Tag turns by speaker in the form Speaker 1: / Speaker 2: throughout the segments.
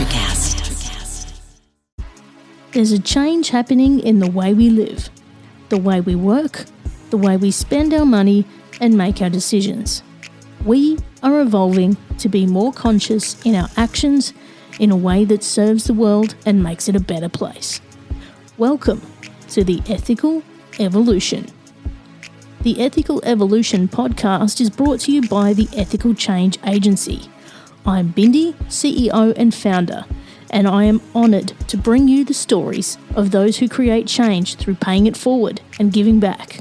Speaker 1: Electrocast.
Speaker 2: There's a change happening in the way we live, the way we work, the way we spend our money and make our decisions. We are evolving to be more conscious in our actions in a way that serves the world and makes it a better place. Welcome to the Ethical Evolution. The Ethical Evolution podcast is brought to you by the Ethical Change Agency. I'm Bindi, CEO and founder, and I am honoured to bring you the stories of those who create change through paying it forward and giving back.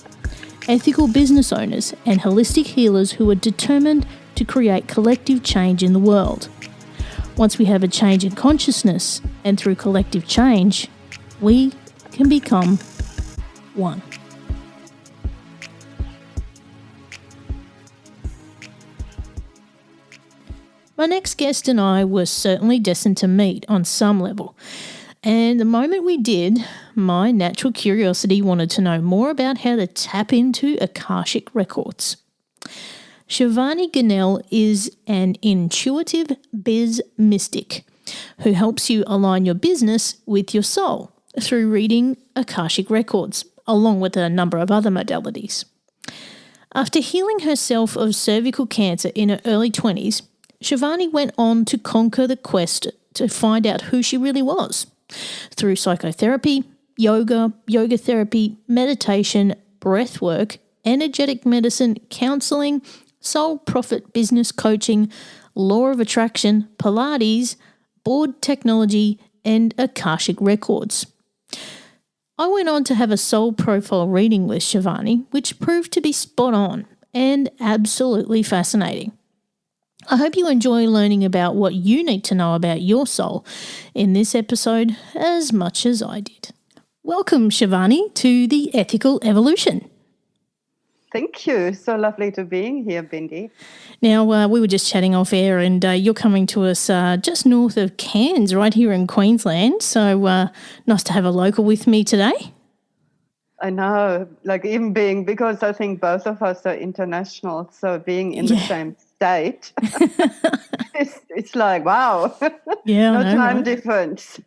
Speaker 2: Ethical business owners and holistic healers who are determined to create collective change in the world. Once we have a change in consciousness, and through collective change, we can become one. My next guest and I were certainly destined to meet on some level. And the moment we did, my natural curiosity wanted to know more about how to tap into Akashic records. Shivany Gonell is an Intuitive Biz Mystic who helps you align your business with your soul through reading Akashic records, along with a number of other modalities. After healing herself of cervical cancer in her early 20s, Shivany went on to conquer the quest to find out who she really was through psychotherapy, yoga therapy, meditation, breath work, energetic medicine, counseling, soul profit business coaching, law of attraction, Pilates, BAUD technology, and Akashic records. I went on to have a soul profile reading with Shivany, which proved to be spot on and absolutely fascinating. I hope you enjoy learning about what you need to know about your soul in this episode as much as I did. Welcome, Shivany, to the Ethical Evolution.
Speaker 3: Thank you. So lovely to be here, Bindi.
Speaker 2: Now, we were just chatting off air and you're coming to us just north of Cairns, right here in Queensland. So nice to have a local with me today.
Speaker 3: I know, even being, because I think both of us are international, so being in the same state, it's like, wow,
Speaker 2: yeah,
Speaker 3: no
Speaker 2: know,
Speaker 3: time
Speaker 2: right?
Speaker 3: difference.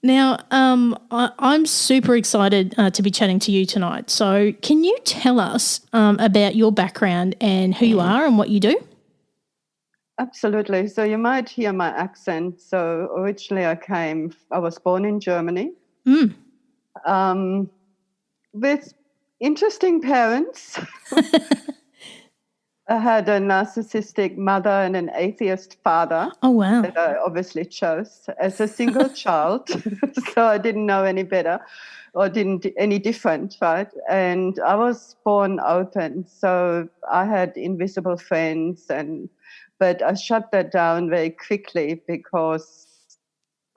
Speaker 2: Now, I'm super excited to be chatting to you tonight. So can you tell us about your background and who you are and what you do?
Speaker 3: Absolutely. So you might hear my accent. So originally I was born in Germany. With interesting parents. I had a narcissistic mother and an atheist father.
Speaker 2: Oh, wow.
Speaker 3: That I obviously chose as a single child. So I didn't know any better or any different, right? And I was born open. So I had invisible friends, but I shut that down very quickly because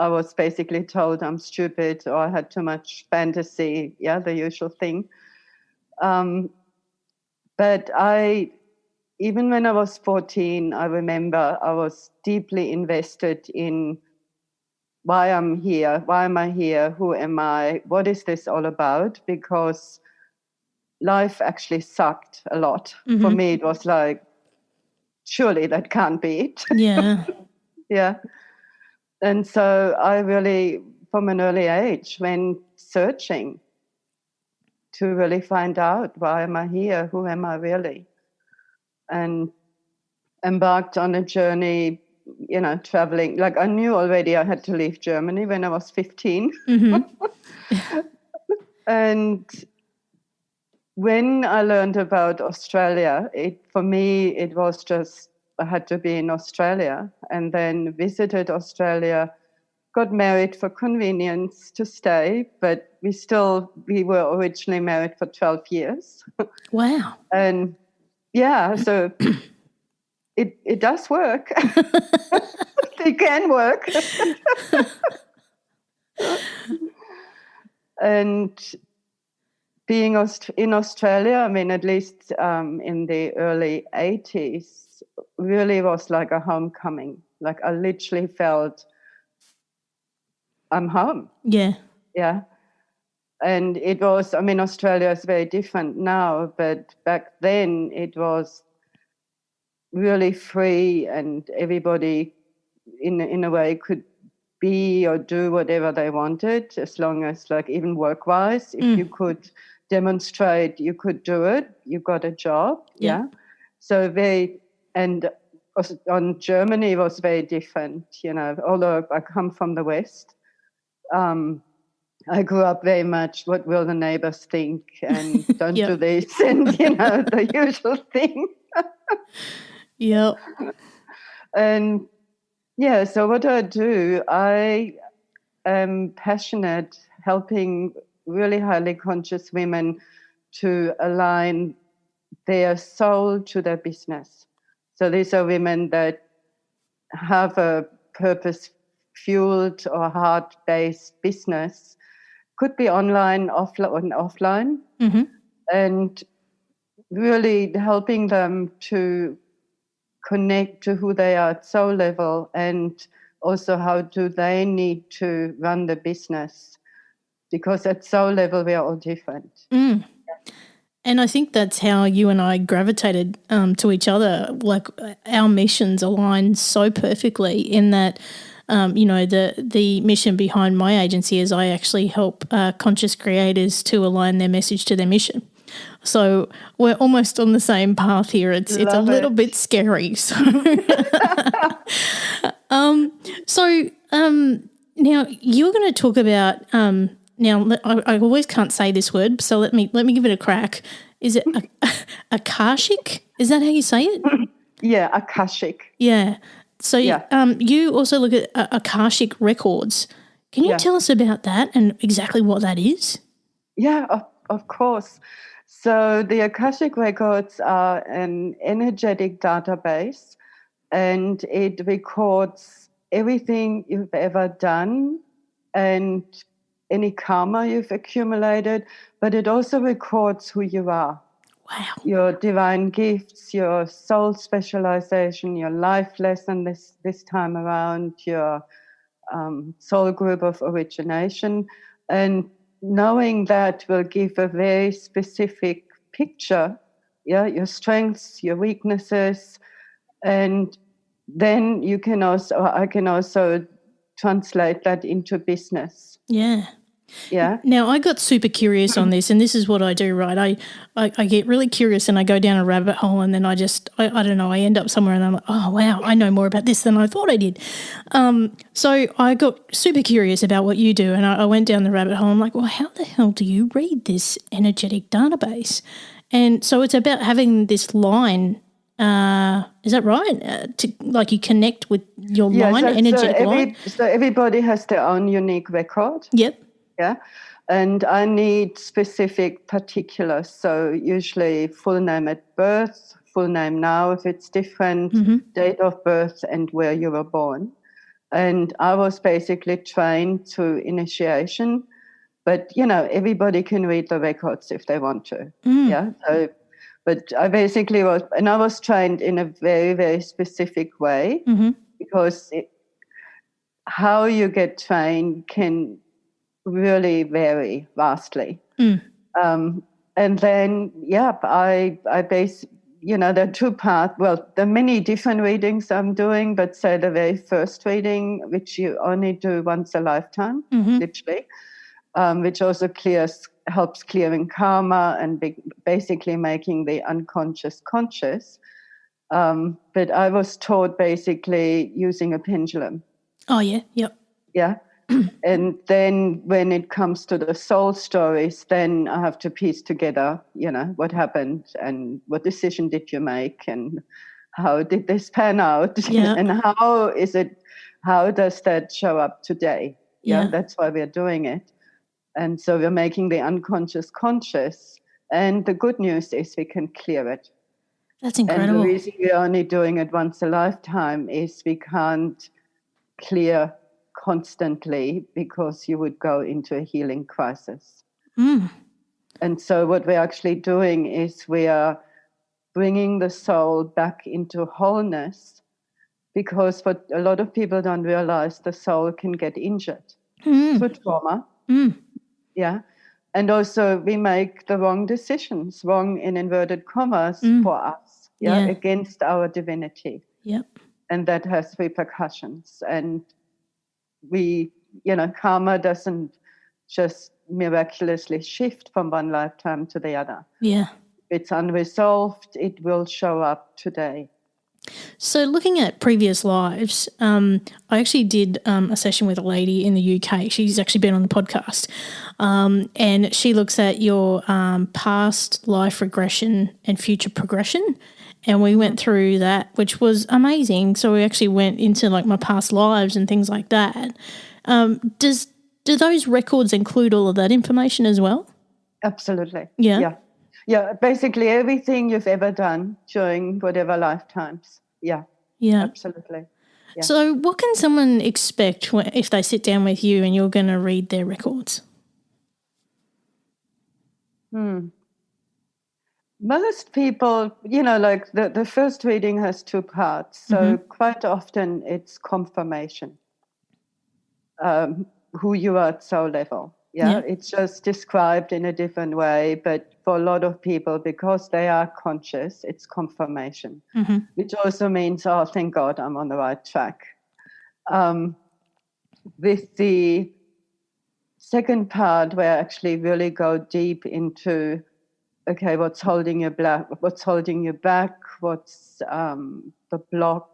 Speaker 3: I was basically told I'm stupid or I had too much fantasy, the usual thing. But even when I was 14, I remember I was deeply invested in why I'm here, why am I here, who am I, what is this all about? Because life actually sucked a lot.
Speaker 2: Mm-hmm.
Speaker 3: For me, it was like, surely that can't be it.
Speaker 2: Yeah.
Speaker 3: Yeah. And so I really, from an early age, went searching to really find out why am I here, who am I really, and embarked on a journey, traveling. I knew already I had to leave Germany when I was 15.
Speaker 2: Mm-hmm.
Speaker 3: And when I learned about Australia, for me, it was just, I had to be in Australia, and then visited Australia, got married for convenience to stay, but we were originally married for 12 years.
Speaker 2: Wow.
Speaker 3: And so it does work. It can work. And being in Australia, at least in the early 80s, really was like a homecoming. I literally felt I'm home.
Speaker 2: Yeah.
Speaker 3: Yeah. And it was, Australia is very different now, but back then it was really free and everybody in a way could be or do whatever they wanted, as long as, like, even work-wise, if you could demonstrate you could do it, you got a job. Yeah. So and on Germany was very different, although I come from the West. I grew up very much, what will the neighbors think, and don't do this, and, the usual thing.
Speaker 2: Yep.
Speaker 3: And so what I do, I am passionate helping really highly conscious women to align their soul to their business. So these are women that have a purpose-fueled or heart-based business, could be online, offline, and really helping them to connect to who they are at soul level, and also how do they need to run the business, because at soul level we are all different.
Speaker 2: And I think that's how you and I gravitated to each other. Like, our missions align so perfectly in that, the mission behind my agency is I actually help conscious creators to align their message to their mission. So we're almost on the same path here. It's a little bit scary. So, now you're going to talk about. Now I always can't say this word, so let me give it a crack. Is it Akashic? Is that how you say it?
Speaker 3: Yeah, Akashic.
Speaker 2: Yeah. So you also look at Akashic records. Can you tell us about that and exactly what that is?
Speaker 3: Yeah, of course. So the Akashic records are an energetic database, and it records everything you've ever done and any karma you've accumulated, but it also records who you are.
Speaker 2: Wow.
Speaker 3: Your divine gifts, your soul specialization, your life lesson this time around, your soul group of origination. And knowing that will give a very specific picture, your strengths, your weaknesses, and then I can also translate that into business.
Speaker 2: Yeah.
Speaker 3: Yeah.
Speaker 2: Now, I got super curious on this, and this is what I do, right? I get really curious and I go down a rabbit hole, and then I don't know, I end up somewhere and I'm like, oh, wow, I know more about this than I thought I did. So I got super curious about what you do, and I went down the rabbit hole. I'm like, well, how the hell do you read this energetic database? And so it's about having this line. Is that right? You connect with your line, energetic line?
Speaker 3: So everybody has their own unique record.
Speaker 2: Yep.
Speaker 3: Yeah. And I need specific particulars. So usually full name at birth, full name now if it's different, date of birth, and where you were born. And I was basically trained through initiation. But, everybody can read the records if they want to. Yeah. So, but I basically I was trained in a very, very specific way, because how you get trained can really vary vastly. And then, I base, there are two paths. Well, there are many different readings I'm doing, but say the very first reading, which you only do once a lifetime, literally, which also helps clearing karma and basically making the unconscious conscious. But I was taught basically using a pendulum.
Speaker 2: Oh, yeah. Yep.
Speaker 3: Yeah. And then when it comes to the soul stories, then I have to piece together, what happened and what decision did you make and how did this pan out?
Speaker 2: Yeah.
Speaker 3: And how does that show up today?
Speaker 2: Yeah.
Speaker 3: That's why we're doing it. And so we're making the unconscious conscious. And the good news is we can clear it.
Speaker 2: That's incredible.
Speaker 3: And the reason we're only doing it once a lifetime is we can't clear constantly, because you would go into a healing crisis. And so what we're actually doing is we are bringing the soul back into wholeness, because what a lot of people don't realize, the soul can get injured through trauma. Yeah. And also we make the wrong decisions, wrong in inverted commas, for us, against our divinity.
Speaker 2: Yep.
Speaker 3: and that has repercussions. And karma doesn't just miraculously shift from one lifetime to the other.
Speaker 2: Yeah.
Speaker 3: If it's unresolved, it will show up today.
Speaker 2: So looking at previous lives, I actually did a session with a lady in the UK. She's actually been on the podcast. And she looks at your past life regression and future progression. And we went through that, which was amazing. So we actually went into like my past lives and things like that. Do those records include all of that information as well?
Speaker 3: Absolutely.
Speaker 2: Yeah.
Speaker 3: Yeah, basically everything you've ever done during whatever lifetimes. Yeah. Absolutely. Yeah.
Speaker 2: So what can someone expect if they sit down with you and you're going to read their records?
Speaker 3: Most people, like the first reading has two parts. So quite often it's confirmation, who you are at soul level. Yeah, it's just described in a different way. But for a lot of people, because they are conscious, it's confirmation, which also means, oh, thank God I'm on the right track. With the second part, where I actually really go deep into, okay, what's holding you back? What's the block?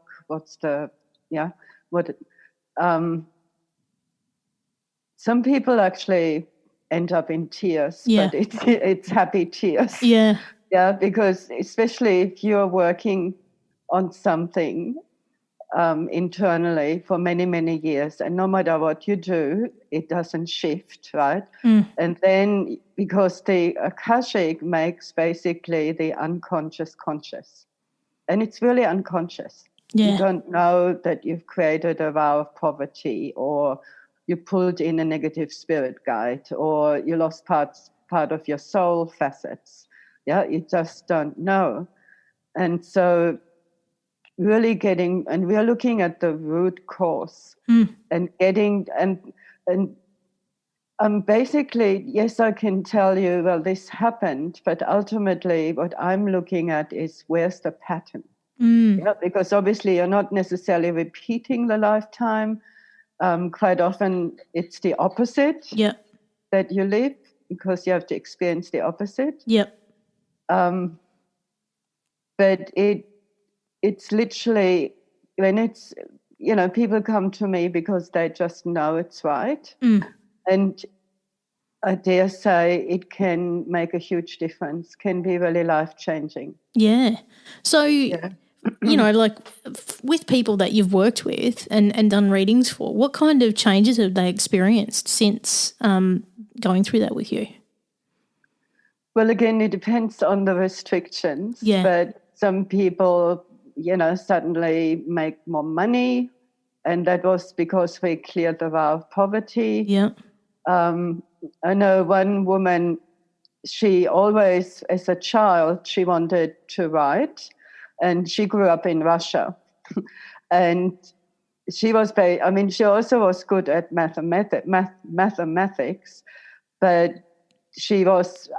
Speaker 3: Some people actually end up in tears, but it's happy tears.
Speaker 2: Yeah.
Speaker 3: Yeah, because especially if you're working on something internally for many, many years, and no matter what you do, it doesn't shift, right? And then because the Akashic makes basically the unconscious conscious, and it's really unconscious.
Speaker 2: Yeah.
Speaker 3: You don't know that you've created a vow of poverty, or you pulled in a negative spirit guide, or you lost part of your soul facets. Yeah, you just don't know. And so really and we are looking at the root cause and getting, and basically, yes, I can tell you, well, this happened, but ultimately what I'm looking at is where's the pattern? Yeah, because obviously you're not necessarily repeating the lifetime. Quite often it's the opposite that you live, because you have to experience the opposite. But it's literally, when it's, people come to me because they just know it's right. And I dare say it can make a huge difference, can be really life-changing.
Speaker 2: Yeah. So, like with people that you've worked with and done readings for, what kind of changes have they experienced since going through that with you?
Speaker 3: Well, again, it depends on the restrictions. But some people, suddenly make more money, and that was because we cleared the vow of poverty. I know one woman, she always, as a child, she wanted to write, and she grew up in Russia. And she was she also was good at mathematics, but she was,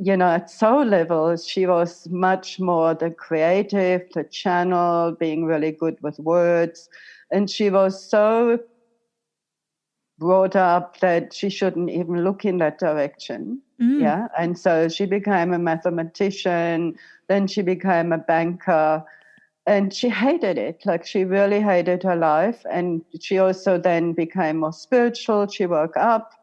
Speaker 3: at soul level, she was much more the creative, the channel, being really good with words. And she was so brought up that she shouldn't even look in that direction. Yeah. And so she became a mathematician, then she became a banker, and she hated it. Like, she really hated her life. And she also then became more spiritual. She woke up,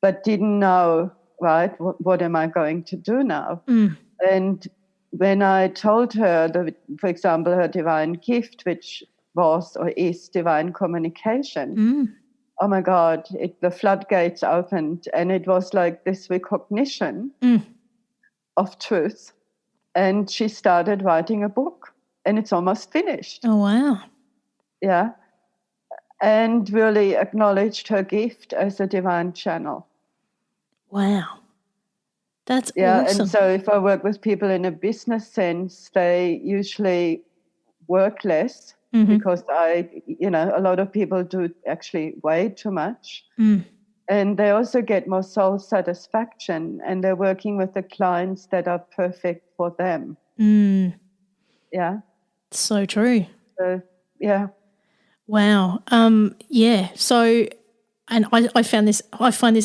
Speaker 3: but didn't know, right, what am I going to do now? And when I told her that, for example, her divine gift, which was or is divine communication, oh my God, the floodgates opened, and it was like this recognition of truth. And she started writing a book, and it's almost finished.
Speaker 2: Oh, wow.
Speaker 3: Yeah. And really acknowledged her gift as a divine channel.
Speaker 2: Wow. That's
Speaker 3: awesome.
Speaker 2: awesome.
Speaker 3: And so if I work with people in a business sense, they usually work less because a lot of people do actually way too much. And they also get more soul satisfaction, and they're working with the clients that are perfect for them. Yeah.
Speaker 2: So true.
Speaker 3: So Yeah.
Speaker 2: Wow. Yeah. So, and I find this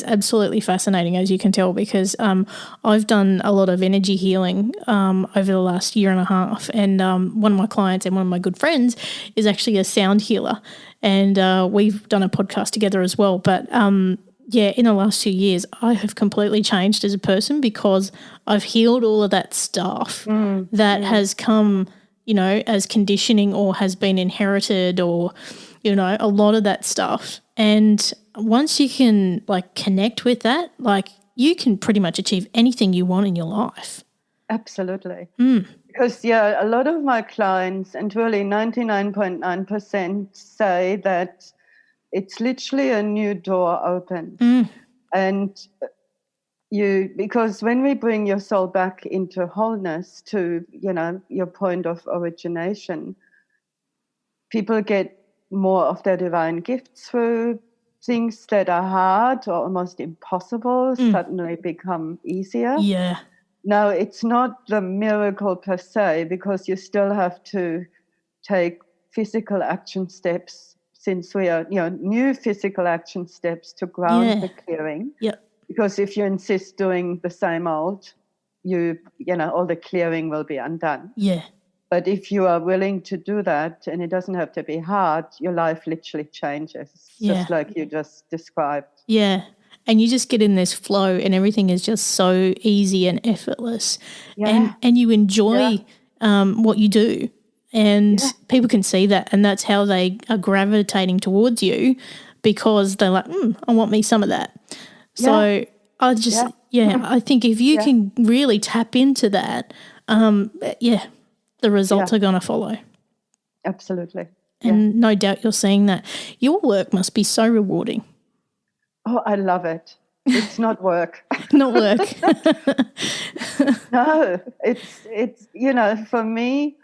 Speaker 2: absolutely fascinating, as you can tell, because I've done a lot of energy healing over the last year and a half, and one of my clients and one of my good friends is actually a sound healer, and we've done a podcast together as well. But yeah, in the last 2 years, I have completely changed as a person because I've healed all of that stuff that has come, you know, as conditioning or has been inherited, or, you know, a lot of that stuff. And once you can like connect with that, like you can pretty much achieve anything you want in your life.
Speaker 3: Absolutely. Because, yeah, a lot of my clients, and really 99.9% say that it's literally a new door opened. And because when we bring your soul back into wholeness to, you know, your point of origination, people get more of their divine gifts through. Things that are hard or almost impossible suddenly become easier.
Speaker 2: Yeah.
Speaker 3: Now, it's not the miracle per se, because you still have to take physical action steps, since we are, you know, new physical action steps to ground the clearing.
Speaker 2: Yep.
Speaker 3: Because if you insist doing the same old, you know, all the clearing will be undone.
Speaker 2: Yeah.
Speaker 3: But if you are willing to do that, and it doesn't have to be hard, your life literally changes, just like you just described.
Speaker 2: Yeah. And you just get in this flow and everything is just so easy and effortless.
Speaker 3: Yeah.
Speaker 2: And you enjoy what you do. And people can see that, and that's how they are gravitating towards you, because they're like, I want me some of that. So I just, I think if you can really tap into that, the results are going to follow.
Speaker 3: Absolutely.
Speaker 2: And no doubt you're seeing that. Your work must be so rewarding.
Speaker 3: Oh, I love it. It's not work.
Speaker 2: Not work.
Speaker 3: No, it's, you know, for me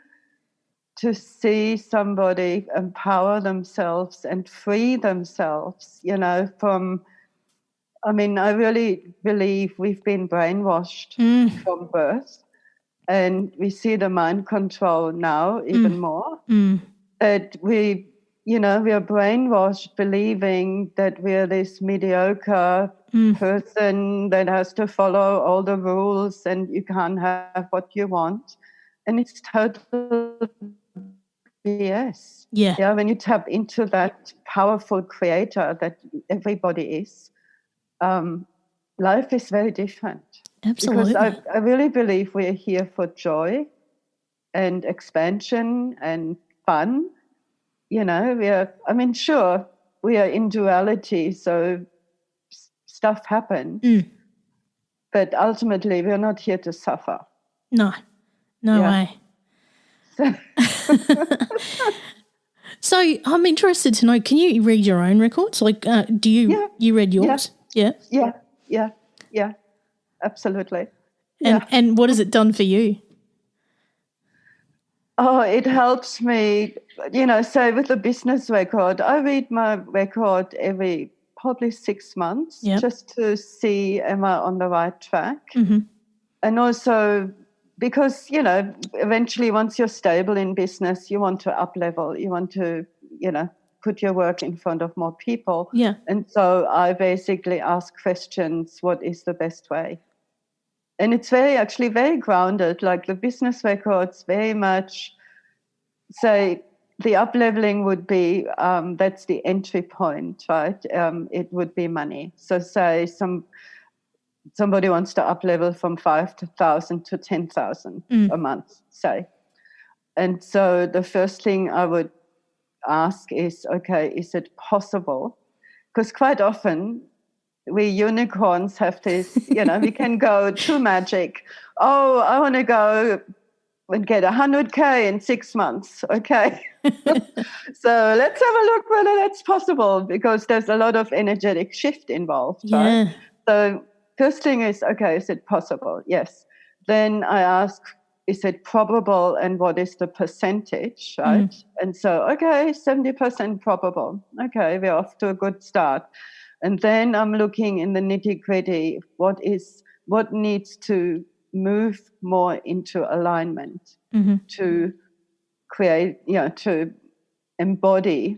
Speaker 3: to see somebody empower themselves and free themselves, you know, from, I mean, I really believe we've been brainwashed from birth, and we see the mind control now even more. That we, you know, we are brainwashed believing that we're this mediocre person that has to follow all the rules and you can't have what you want. And it's total BS.
Speaker 2: Yeah.
Speaker 3: Yeah, when you tap into that powerful creator that everybody is, life is very different.
Speaker 2: Absolutely.
Speaker 3: Because I really believe we're here for joy and expansion and fun. You know, sure, we are in duality, so stuff happens. But ultimately, we're not here to suffer.
Speaker 2: No way. So I'm interested to know, can you read your own records? Like, do you read yours?
Speaker 3: Yeah, absolutely.
Speaker 2: And what has it done for you?
Speaker 3: Oh, it helps me, you know, say with the business record, I read my record every probably 6 months just to see, am I on the right track? And also because, you know, eventually once you're stable in business, you want to up level, you want to, you know, put your work in front of more people.
Speaker 2: Yeah.
Speaker 3: And so I basically ask questions, what is the best way? And it's very grounded, like the business records very much say the up-leveling would be, that's the entry point, right? It would be money. So say somebody wants to up-level from 5,000 to 10,000 a month, say. And so the first thing I would ask is, okay, is it possible? Because quite often we unicorns have this, you know, we can go too magic. Oh, I want to go and get 100K in 6 months. Okay. So let's have a look whether that's possible, because there's a lot of energetic shift involved, right? So first thing is, okay, is it possible? Yes. Then I ask, is it probable, and what is the percentage, right? And so, okay, 70% probable. Okay, we're off to a good start. And then I'm looking in the nitty-gritty, what needs to move more into alignment to create, you know, to embody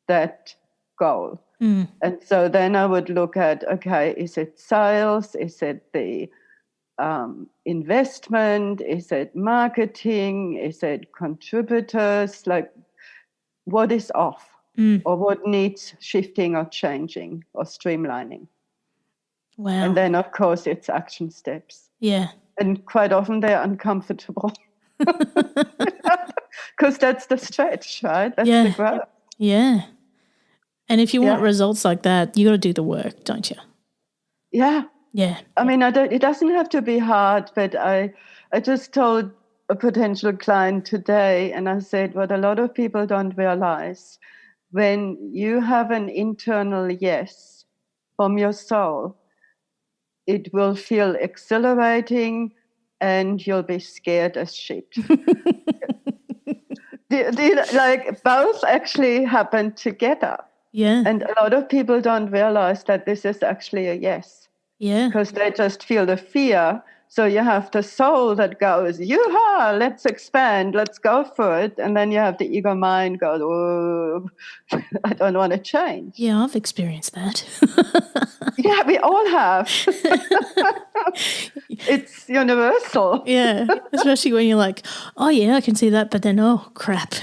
Speaker 3: that goal. And so then I would look at, okay, is it sales? Is it the investment? Is it marketing? Is it contributors? Like, what is off or what needs shifting or changing or streamlining?
Speaker 2: Wow.
Speaker 3: And then, of course, it's action steps.
Speaker 2: Yeah.
Speaker 3: And quite often they're uncomfortable because that's the stretch, right? That's the growth.
Speaker 2: Yeah. And if you want results like that, you got to do the work, don't you?
Speaker 3: Yeah.
Speaker 2: Yeah.
Speaker 3: I mean, it doesn't have to be hard, but I just told a potential client today, and I said, what a lot of people don't realize, when you have an internal yes from your soul, it will feel exhilarating and you'll be scared as shit. Like both actually happen together.
Speaker 2: Yeah.
Speaker 3: And a lot of people don't realize that this is actually a yes.
Speaker 2: Yeah.
Speaker 3: Because they just feel the fear. So you have the soul that goes, yoo-ha, let's expand, let's go for it. And then you have the ego mind go, oh, I don't want to change.
Speaker 2: Yeah, I've experienced that.
Speaker 3: Yeah, we all have. It's universal.
Speaker 2: Yeah, especially when you're like, oh, yeah, I can see that, but then, oh, crap.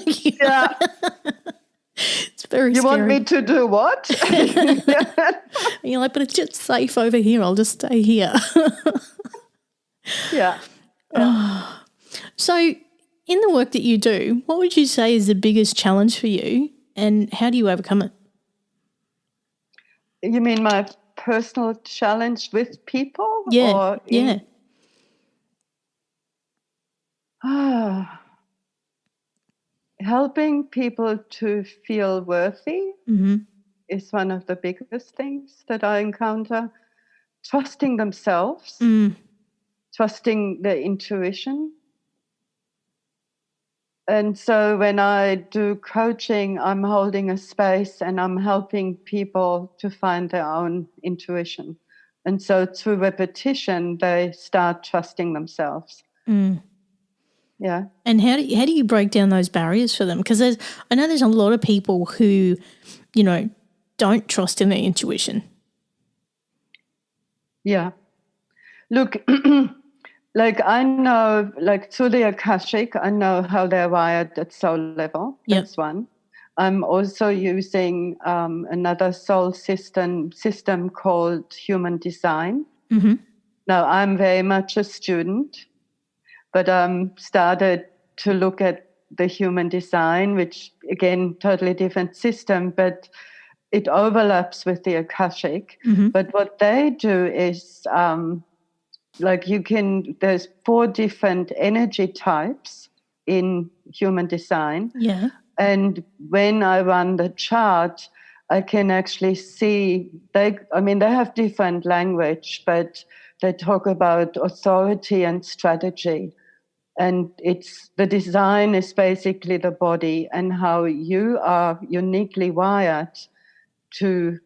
Speaker 3: Yeah.
Speaker 2: It's very
Speaker 3: You
Speaker 2: scary.
Speaker 3: want me to do what?
Speaker 2: And you're like, but it's just safe over here. I'll just stay here.
Speaker 3: Yeah.
Speaker 2: So in the work that you do, what would you say is the biggest challenge for you and how do you overcome it?
Speaker 3: You mean my personal challenge with people?
Speaker 2: Yeah,
Speaker 3: Helping people to feel worthy is one of the biggest things that I encounter. Trusting themselves, trusting their intuition. And so when I do coaching, I'm holding a space and I'm helping people to find their own intuition. And so through repetition, they start trusting themselves. Yeah.
Speaker 2: And how do you break down those barriers for them? Because I know there's a lot of people who, don't trust in their intuition.
Speaker 3: Yeah. Look, like I know, like through the Akashic, I know how they're wired at soul level. That's one. I'm also using another soul system called human design. Now, I'm very much a student, but started to look at the human design, which, again, totally different system, but it overlaps with the Akashic. But what they do is, there's 4 different energy types in human design.
Speaker 2: Yeah.
Speaker 3: And when I run the chart, I can actually see, they have different language, but they talk about authority and strategy. And the design is basically the body and how you are uniquely wired to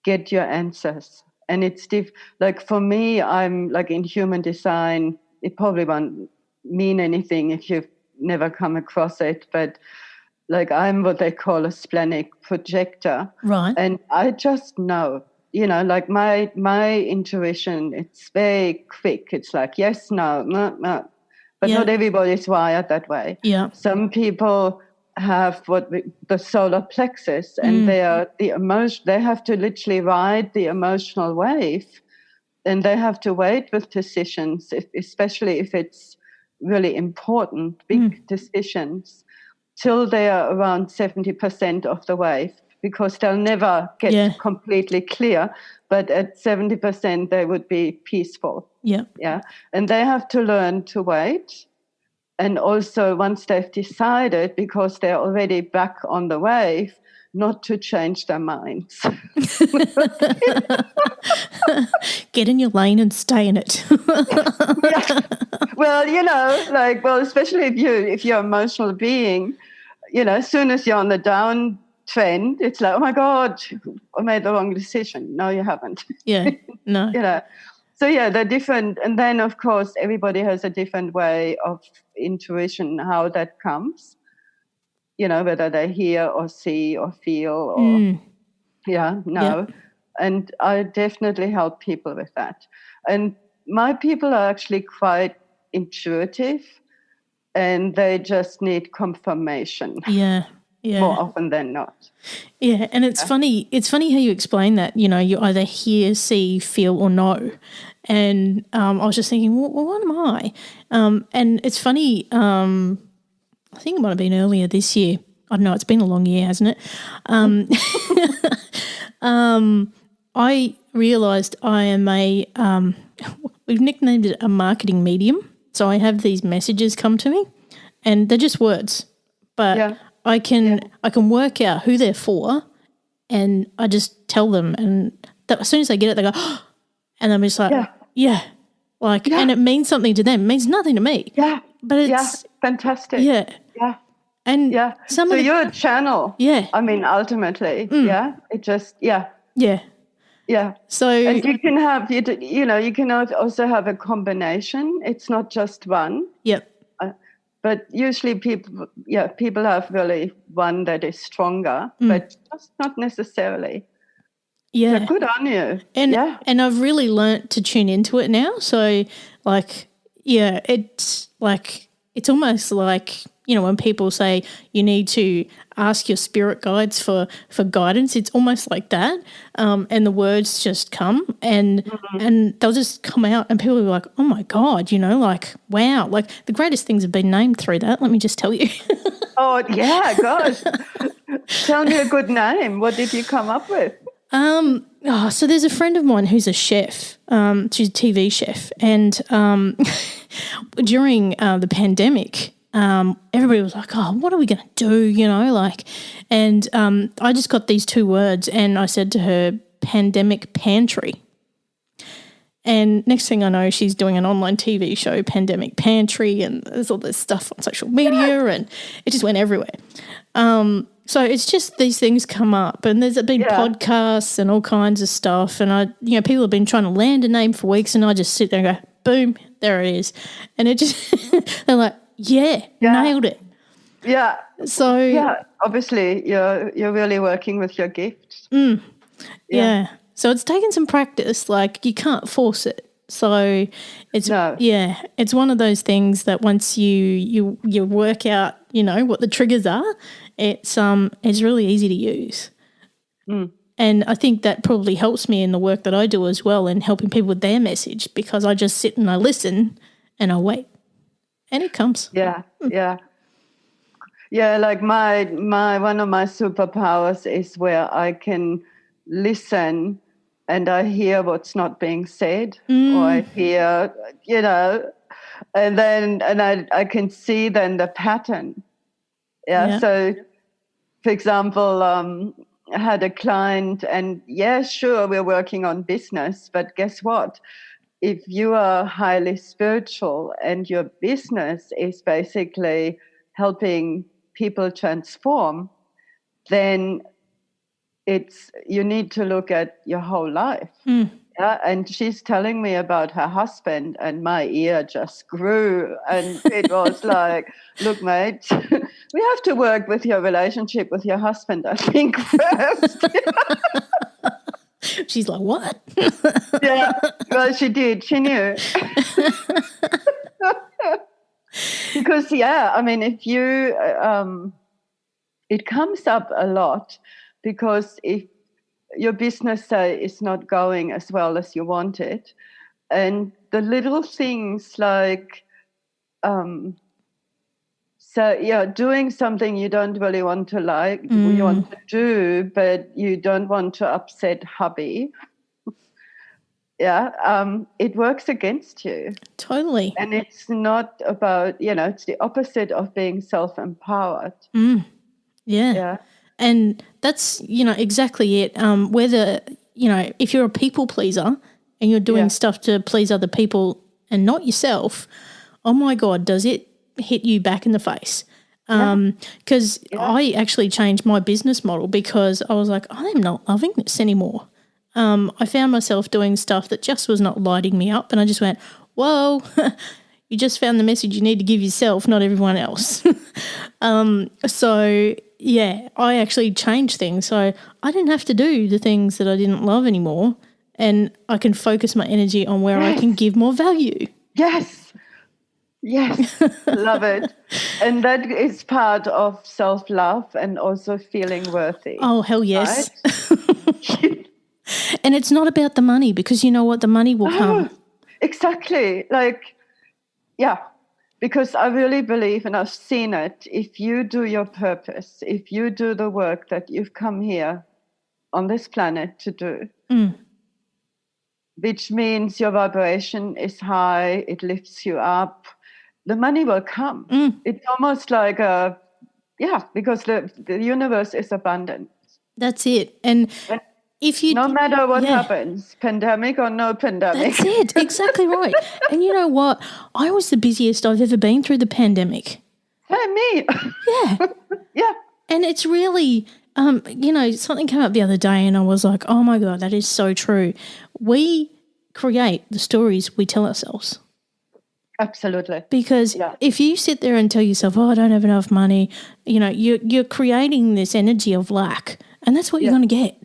Speaker 3: get your answers. And it's like for me, I'm like in human design, it probably won't mean anything if you've never come across it, but like I'm what they call a splenic projector.
Speaker 2: Right.
Speaker 3: And I just know, like my intuition, it's very quick. It's like, yes, no, no. But not everybody's wired that way.
Speaker 2: Yeah.
Speaker 3: Some people have the solar plexus, and they have to literally ride the emotional wave, and they have to wait with decisions, especially if it's really important, big decisions, till they are around 70% of the wave, because they'll never get completely clear. But at 70%, they would be peaceful.
Speaker 2: Yeah.
Speaker 3: Yeah. And they have to learn to wait. And also, once they've decided, because they're already back on the wave, not to change their minds.
Speaker 2: Get in your lane and stay in it.
Speaker 3: Yeah. Well, especially if you're an emotional being, as soon as you're on the downtrend, it's like, oh my God, I made the wrong decision. No, you haven't.
Speaker 2: Yeah, no.
Speaker 3: So, they're different. And then, of course, everybody has a different way of intuition, how that comes. whether they hear or see or feel or, know.
Speaker 2: Yep.
Speaker 3: And I definitely help people with that. And my people are actually quite intuitive, and they just need confirmation
Speaker 2: Yeah.
Speaker 3: more often than not.
Speaker 2: Yeah, and it's funny. It's funny how you explain that. You either hear, see, feel, or know. And I was just thinking, well, what am I? And it's funny. I think it might have been earlier this year. I don't know. It's been a long year, hasn't it? I realised I am we've nicknamed it a marketing medium. So I have these messages come to me, and they're just words, but I can work out who they're for, and I just tell them, and as soon as they get it, they go, oh, and I'm just like, and it means something to them. It means nothing to me.
Speaker 3: Yeah,
Speaker 2: but it's
Speaker 3: fantastic.
Speaker 2: Yeah, and
Speaker 3: so you're a channel.
Speaker 2: Yeah,
Speaker 3: I mean, ultimately, it just Yeah.
Speaker 2: So,
Speaker 3: and you can have you can also have a combination. It's not just one.
Speaker 2: Yep.
Speaker 3: But usually people have really one that is stronger, but just not necessarily.
Speaker 2: Yeah.
Speaker 3: So good on you.
Speaker 2: And I've really learnt to tune into it now. So it's almost like, when people say you need to ask your spirit guides for guidance, it's almost like that. And the words just come and they'll just come out, and people are like, oh my God, wow, like the greatest things have been named through that. Let me just tell you.
Speaker 3: Oh yeah, gosh. Tell me a good name. What did you come up with?
Speaker 2: So there's a friend of mine who's a chef. She's a TV chef, and during the pandemic, everybody was like, oh, what are we going to do, and I just got these two words, and I said to her, pandemic pantry. And next thing I know, she's doing an online TV show, Pandemic Pantry, and there's all this stuff on social media, and it just went everywhere. So it's just these things come up, and there's been podcasts and all kinds of stuff, and people have been trying to land a name for weeks, and I just sit there and go, boom, there it is. And it just, they're like, nailed it.
Speaker 3: Yeah.
Speaker 2: So
Speaker 3: obviously you're really working with your gifts.
Speaker 2: Yeah. So it's taken some practice. Like, you can't force it. So it's it's one of those things that once you work out, what the triggers are, it's really easy to use. And I think that probably helps me in the work that I do as well, in helping people with their message, because I just sit and I listen and I wait. And it comes.
Speaker 3: Yeah. Like my one of my superpowers is where I can listen and I hear what's not being said, or I hear, and I can see then the pattern. Yeah. So, for example, I had a client, and sure, we're working on business, but guess what? If you are highly spiritual and your business is basically helping people transform, then you need to look at your whole life. Yeah, and she's telling me about her husband, and my ear just grew, and it was like, look, mate, we have to work with your relationship with your husband, I think, first.
Speaker 2: She's like, what?
Speaker 3: Yeah, well, she did. She knew. Because, if you, it comes up a lot, because if your business, say, is not going as well as you want it, and the little things like, doing something you don't really want to you want to do, but you don't want to upset hubby. It works against you.
Speaker 2: Totally.
Speaker 3: And it's not about, it's the opposite of being self-empowered.
Speaker 2: Yeah. And that's, exactly it. Whether, if you're a people pleaser and you're doing stuff to please other people and not yourself, oh my God, does it hit you back in the face? Because I actually changed my business model, because I was like, I am not loving this anymore. I found myself doing stuff that just was not lighting me up, and I just went, whoa, You just found the message you need to give yourself, not everyone else. So, yeah, I actually changed things. So I didn't have to do the things that I didn't love anymore, and I can focus my energy on where I can give more value.
Speaker 3: Yes. Yes. Love it. And that is part of self-love and also feeling worthy.
Speaker 2: Oh, hell yes.
Speaker 3: Right?
Speaker 2: And it's not about the money, because you know what? The money will come.
Speaker 3: Exactly. Like, yeah, because I really believe, and I've seen it, if you do your purpose, if you do the work that you've come here on this planet to do, which means your vibration is high, it lifts you up, the money will come. It's almost like because the universe is abundant.
Speaker 2: That's it. And if you...
Speaker 3: No matter what happens, pandemic or no pandemic.
Speaker 2: That's it. Exactly right. And you know what? I was the busiest I've ever been through the pandemic.
Speaker 3: Hey, me.
Speaker 2: Yeah.
Speaker 3: Yeah.
Speaker 2: And it's really, something came up the other day and I was like, oh my God, that is so true. We create the stories we tell ourselves.
Speaker 3: Absolutely.
Speaker 2: Because if you sit there and tell yourself, oh, I don't have enough money, you're creating this energy of lack, and that's what you're going to get.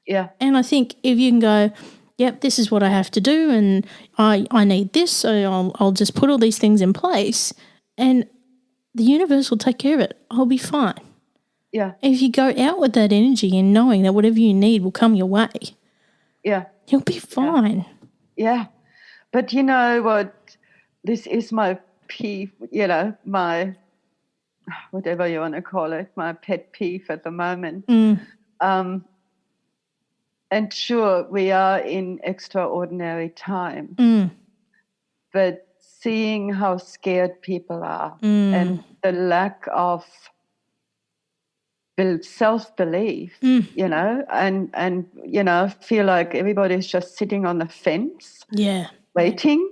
Speaker 3: Yeah.
Speaker 2: And I think if you can go, yep, this is what I have to do, and I need this, so I'll just put all these things in place, and the universe will take care of it. I'll be fine.
Speaker 3: Yeah.
Speaker 2: If you go out with that energy and knowing that whatever you need will come your way, you'll be fine.
Speaker 3: Yeah. But you know what? This is my my, whatever you want to call it, my pet peeve at the moment. And sure, we are in extraordinary times, but seeing how scared people are and the lack of self-belief, and feel like everybody's just sitting on the fence, waiting,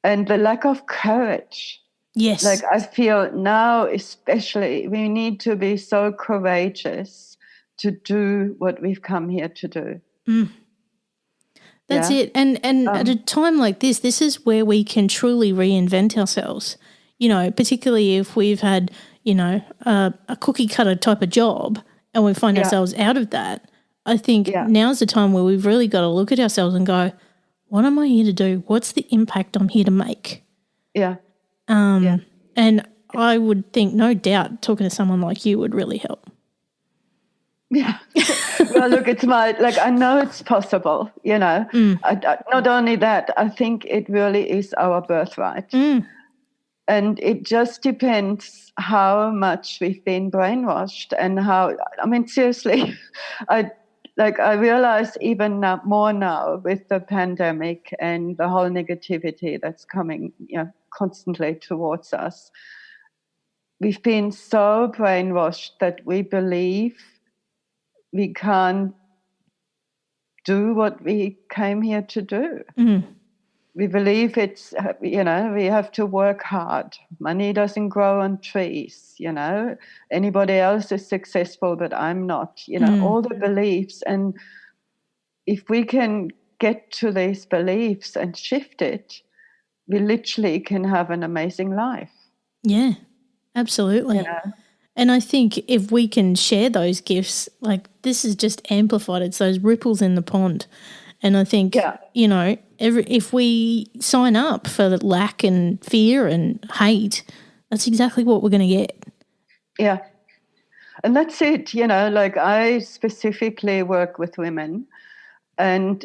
Speaker 3: and the lack of courage.
Speaker 2: Yes.
Speaker 3: Like I feel now, especially, we need to be so courageous to do what we've come here to do.
Speaker 2: That's it. And at a time like this is where we can truly reinvent ourselves, particularly if we've had, a cookie cutter type of job and we find ourselves out of that. I think now's the time where we've really got to look at ourselves and go, what am I here to do? What's the impact I'm here to make?
Speaker 3: Yeah.
Speaker 2: And I would think, no doubt, talking to someone like you would really help.
Speaker 3: Yeah. Well, look, I know it's possible, not only that, I think it really is our birthright. And it just depends how much we've been brainwashed and seriously, I realize even more now with the pandemic and the whole negativity that's coming, constantly towards us. We've been so brainwashed that we believe we can't do what we came here to do. We believe it's, we have to work hard. Money doesn't grow on trees, Anybody else is successful, but I'm not, all the beliefs. And if we can get to these beliefs and shift it, we literally can have an amazing life.
Speaker 2: Yeah, absolutely. And I think if we can share those gifts, like this is just amplified. It's those ripples in the pond. And I think, if we sign up for lack and fear and hate, that's exactly what we're going to get.
Speaker 3: Yeah. And that's it, I specifically work with women, and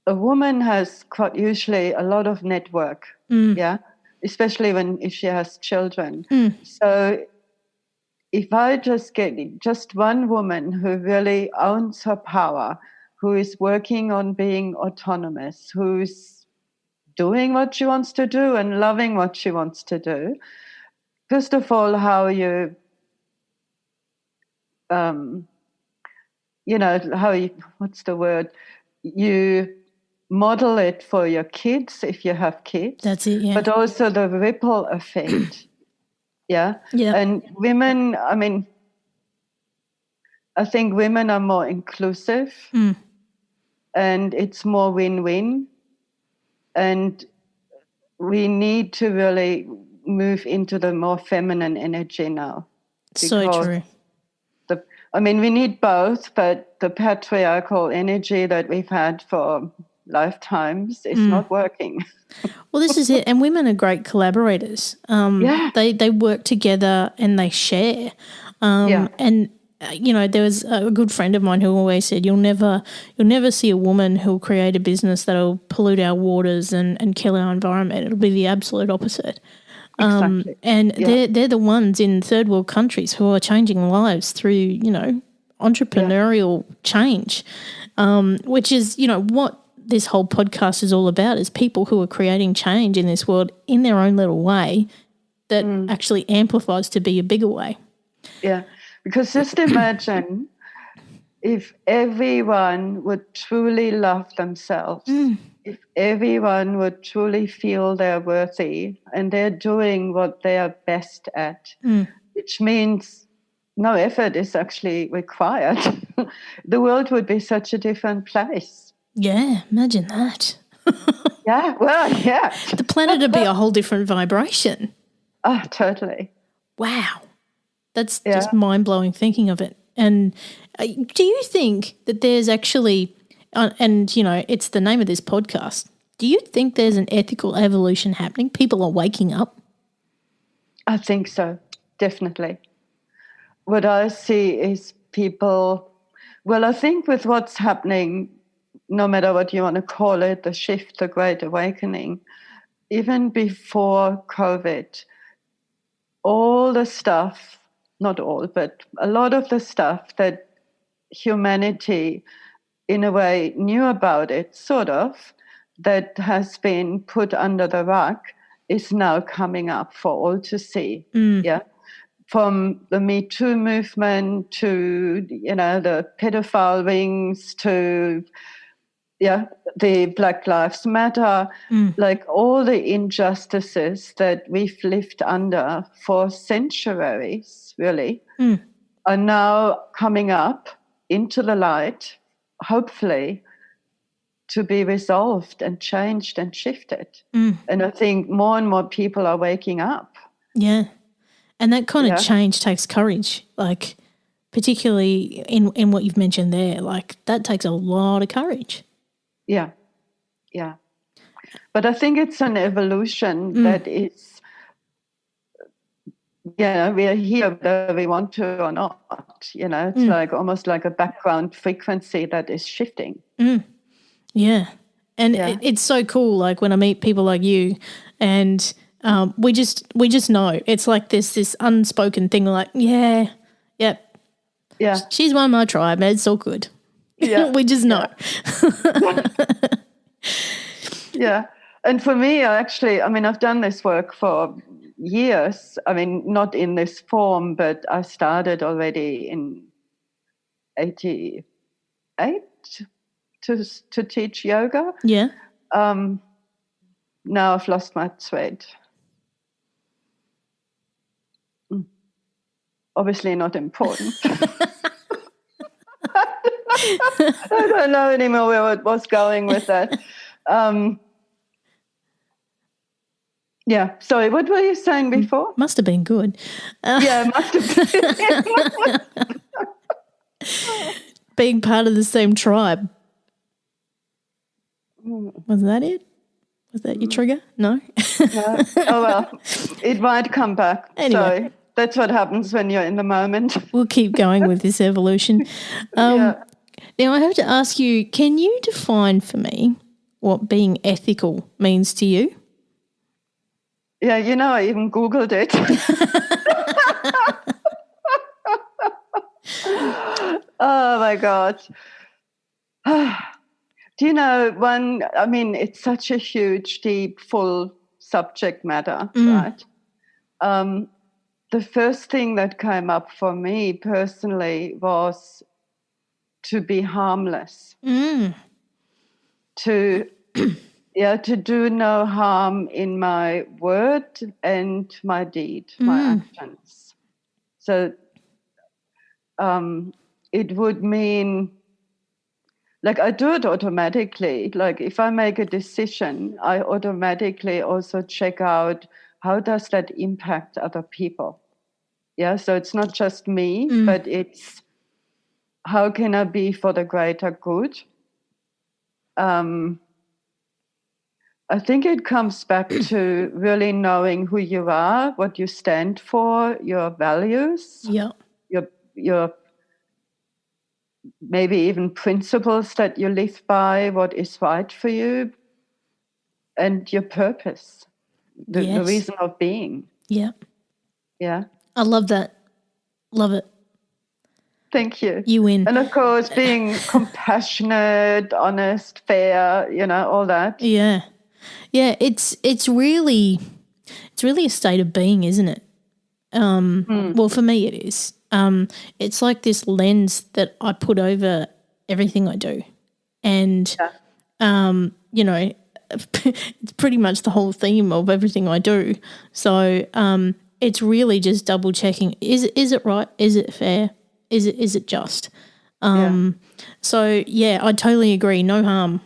Speaker 3: a woman has quite usually a lot of network, especially if she has children. So if I just get just one woman who really owns her power, who is working on being autonomous, who's doing what she wants to do and loving what she wants to do, first of all, how you, what's the word? You model it for your kids if you have kids.
Speaker 2: That's it, yeah.
Speaker 3: But also the ripple effect. Yeah. And women, I think women are more inclusive and it's more win-win. And we need to really move into the more feminine energy now.
Speaker 2: So true.
Speaker 3: We need both, but the patriarchal energy that we've had for lifetimes is not working.
Speaker 2: Well, this is it. And women are great collaborators. They work together and they share. And there was a good friend of mine who always said, you'll never see a woman who'll create a business that'll pollute our waters and kill our environment. It'll be the absolute opposite.
Speaker 3: Exactly.
Speaker 2: And they're the ones in third world countries who are changing lives through, entrepreneurial change, which is, what this whole podcast is all about, is people who are creating change in this world in their own little way that actually amplifies to be a bigger way.
Speaker 3: Yeah, because just imagine if everyone would truly love themselves, if everyone would truly feel they're worthy and they're doing what they are best at, which means no effort is actually required, the world would be such a different place.
Speaker 2: Yeah, imagine that.
Speaker 3: Yeah, well, yeah.
Speaker 2: The planet would be a whole different vibration.
Speaker 3: Oh, totally.
Speaker 2: Wow. That's just mind-blowing thinking of it. And do you think that there's actually, it's the name of this podcast, do you think there's an ethical evolution happening? People are waking up?
Speaker 3: I think so, definitely. What I see is people, I think with what's happening, no matter what you want to call it, the shift, the Great Awakening, even before COVID, all the stuff, not all, but a lot of the stuff that humanity in a way knew about it, sort of, that has been put under the rug is now coming up for all to see. Yeah. From the Me Too movement to, the pedophile rings to, the Black Lives Matter, like all the injustices that we've lived under for centuries, really, are now coming up into the light, hopefully, to be resolved and changed and shifted. And I think more and more people are waking up.
Speaker 2: Yeah. And that kind of change takes courage, like particularly in what you've mentioned there. Like that takes a lot of courage.
Speaker 3: Yeah. Yeah. But I think it's an evolution that is, we are here whether we want to or not. It's like almost like a background frequency that is shifting.
Speaker 2: Yeah. And it's so cool, like when I meet people like you and we just know. It's like this unspoken thing like, yeah, she's one of my tribe, it's all good. Yeah. We just know.
Speaker 3: Yeah. And for me, I've done this work for years. Not in this form, but I started already in 88 to teach yoga.
Speaker 2: Yeah.
Speaker 3: Now I've lost my thread. Obviously not important. I don't know anymore where it was going with that. Sorry, what were you saying before?
Speaker 2: Must have been good.
Speaker 3: Must have been.
Speaker 2: Being part of the same tribe. Was that it? Was that your trigger? No?
Speaker 3: No. Oh, well, it might come back.
Speaker 2: Anyway.
Speaker 3: Sorry. That's what happens when you're in the moment.
Speaker 2: We'll keep going with this evolution. Now, I have to ask you, can you define for me what being ethical means to you?
Speaker 3: Yeah, I even Googled it. Oh, my God. Do you know, it's such a huge, deep, full subject matter, right? The first thing that came up for me personally was to be harmless, to do no harm in my word and my deed, my actions. So it would mean like I do it automatically. Like if I make a decision, I automatically also check out how does that impact other people. Yeah, so it's not just me, but it's how can I be for the greater good. I think it comes back to really knowing who you are, what you stand for, your values,
Speaker 2: Yeah.
Speaker 3: your maybe even principles that you live by, what is right for you, and your purpose, the
Speaker 2: Yes.
Speaker 3: reason of being.
Speaker 2: Yeah.
Speaker 3: Yeah.
Speaker 2: I love that. Love it.
Speaker 3: Thank you.
Speaker 2: You win.
Speaker 3: And of course, being compassionate, honest, fair, all that.
Speaker 2: Yeah. Yeah. It's really a state of being, isn't it? Well, for me it is. It's like this lens that I put over everything I do. And it's pretty much the whole theme of everything I do. So it's really just double checking: is it right? Is it fair? Is it just? So yeah, I totally agree. No harm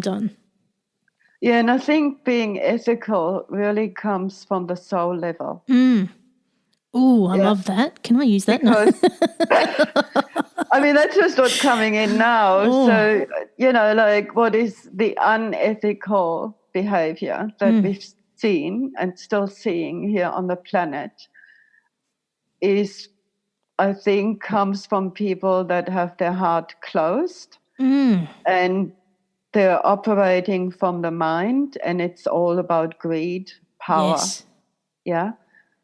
Speaker 2: done.
Speaker 3: Yeah, and I think being ethical really comes from the soul level.
Speaker 2: Oh, I love that. Can I use that?
Speaker 3: Because I mean, that's just what's coming in now.
Speaker 2: Oh.
Speaker 3: So, like what is the unethical behavior that we've seen and still seeing here on the planet is, I think, comes from people that have their heart closed and they're operating from the mind, and it's all about greed, power.
Speaker 2: Yes.
Speaker 3: Yeah.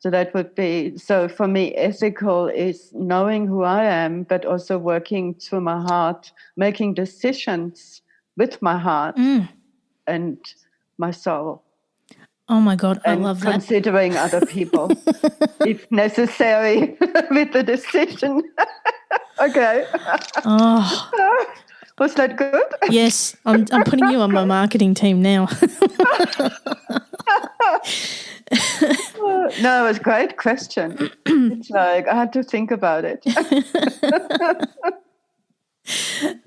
Speaker 3: So that would be, so for me, ethical is knowing who I am, but also working through my heart, making decisions with my heart and my soul.
Speaker 2: Oh my God, I
Speaker 3: and
Speaker 2: love that.
Speaker 3: considering other people if necessary with the decision. Okay.
Speaker 2: Oh.
Speaker 3: Was that good?
Speaker 2: Yes, I'm putting you on my marketing team now.
Speaker 3: No, it was a great question. It's like I had to think about it.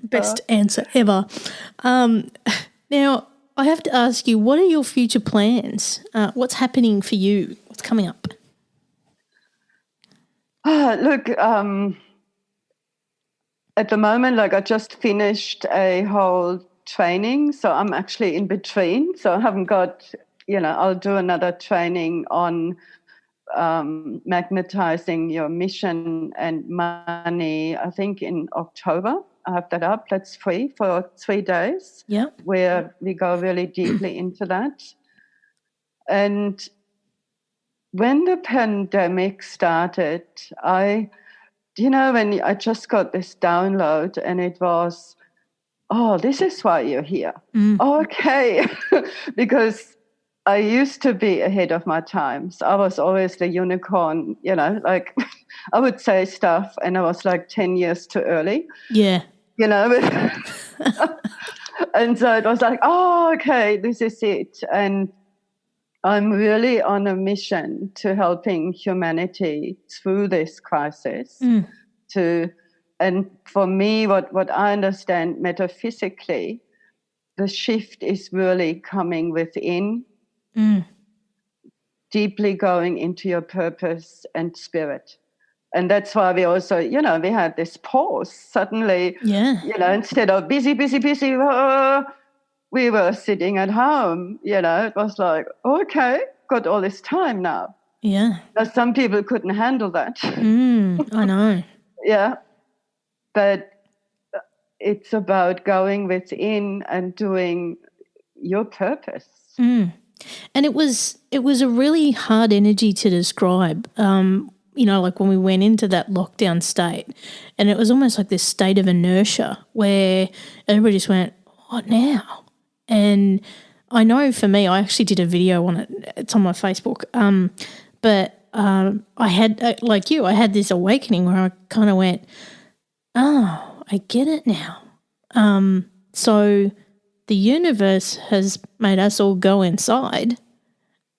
Speaker 2: Best answer ever. Now, I have to ask you, what are your future plans? What's happening for you? What's coming up?
Speaker 3: Look, at the moment, like I just finished a whole training, so I'm actually in between. So I haven't got, I'll do another training on magnetizing your mission and money, I think in October. I have that up. That's free for 3 days.
Speaker 2: Yeah.
Speaker 3: Where we go really deeply into that. And when the pandemic started, when I just got this download and it was, oh, this is why you're here. Okay. Because I used to be ahead of my times. I was always the unicorn, like I would say stuff and I was like 10 years too early.
Speaker 2: Yeah.
Speaker 3: And so it was like, oh, okay, this is it. And I'm really on a mission to helping humanity through this crisis. And for me, what I understand metaphysically, the shift is really coming within, deeply going into your purpose and spirit. And that's why we also, we had this pause suddenly, instead of busy, we were sitting at home, it was like, okay, got all this time now.
Speaker 2: Yeah.
Speaker 3: Now, some people couldn't handle that.
Speaker 2: I know.
Speaker 3: Yeah. But it's about going within and doing your purpose.
Speaker 2: And it was a really hard energy to describe. Like when we went into that lockdown state, and it was almost like this state of inertia where everybody just went, what now? And I know for me, I actually did a video on it. It's on my Facebook. But I had, like you, I had this awakening where I kind of went, oh, I get it now. So the universe has made us all go inside,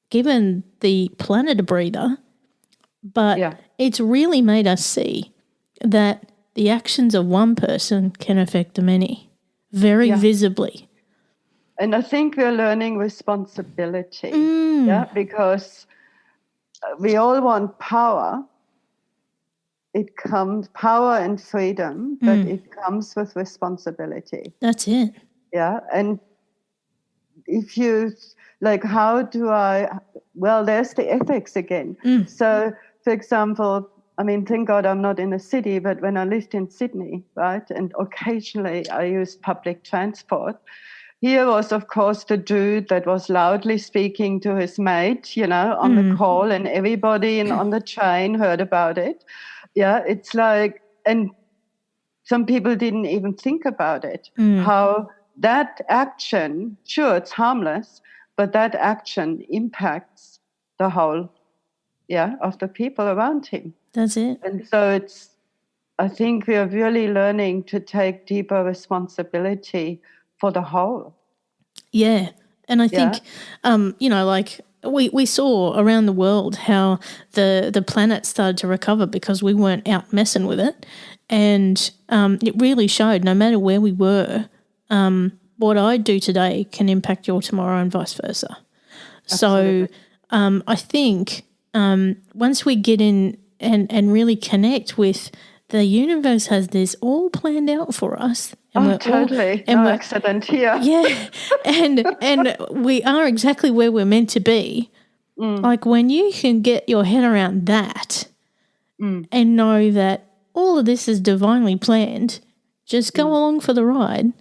Speaker 2: given the planet a breather, but it's really made us see that the actions of one person can affect the many. very visibly.
Speaker 3: And I think we're learning responsibility, because we all want power. It comes power and freedom, but it comes with responsibility.
Speaker 2: That's it.
Speaker 3: Yeah. And if you like, how do I, well, there's the ethics again. So, for example, I mean, thank God I'm not in a city, but when I lived in Sydney, right, and occasionally I used public transport, here was, of course, the dude that was loudly speaking to his mate, on the call, and everybody on the train heard about it. Yeah, it's like, and some people didn't even think about it, how that action, sure, it's harmless, but that action impacts the whole, of the people around him.
Speaker 2: That's it.
Speaker 3: And so I think we are really learning to take deeper responsibility for the whole.
Speaker 2: Yeah. And I think, like we saw around the world how the planet started to recover because we weren't out messing with it. And it really showed no matter where we were, what I do today can impact your tomorrow and vice versa. Absolutely. So I think once we get in and really connect with the universe has this all planned out for us.
Speaker 3: And totally. No accident here.
Speaker 2: Yeah. And we are exactly where we're meant to be. Like when you can get your head around that and know that all of this is divinely planned, just go along for the ride.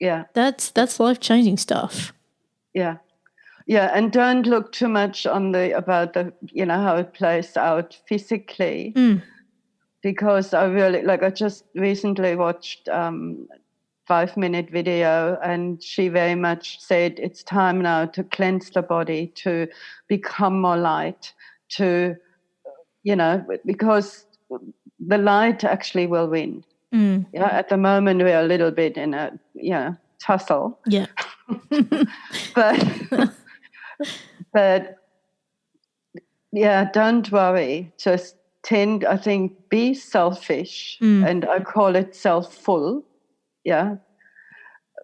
Speaker 3: Yeah.
Speaker 2: That's life-changing stuff.
Speaker 3: Yeah. Yeah, and don't look too much about how it plays out physically. Because I just recently watched 5-minute video, and she very much said it's time now to cleanse the body, to become more light, to, because the light actually will win. Yeah, at the moment we're a little bit in a tussle.
Speaker 2: Yeah.
Speaker 3: but yeah, don't worry. Just be selfish, and I call it self-full. Yeah.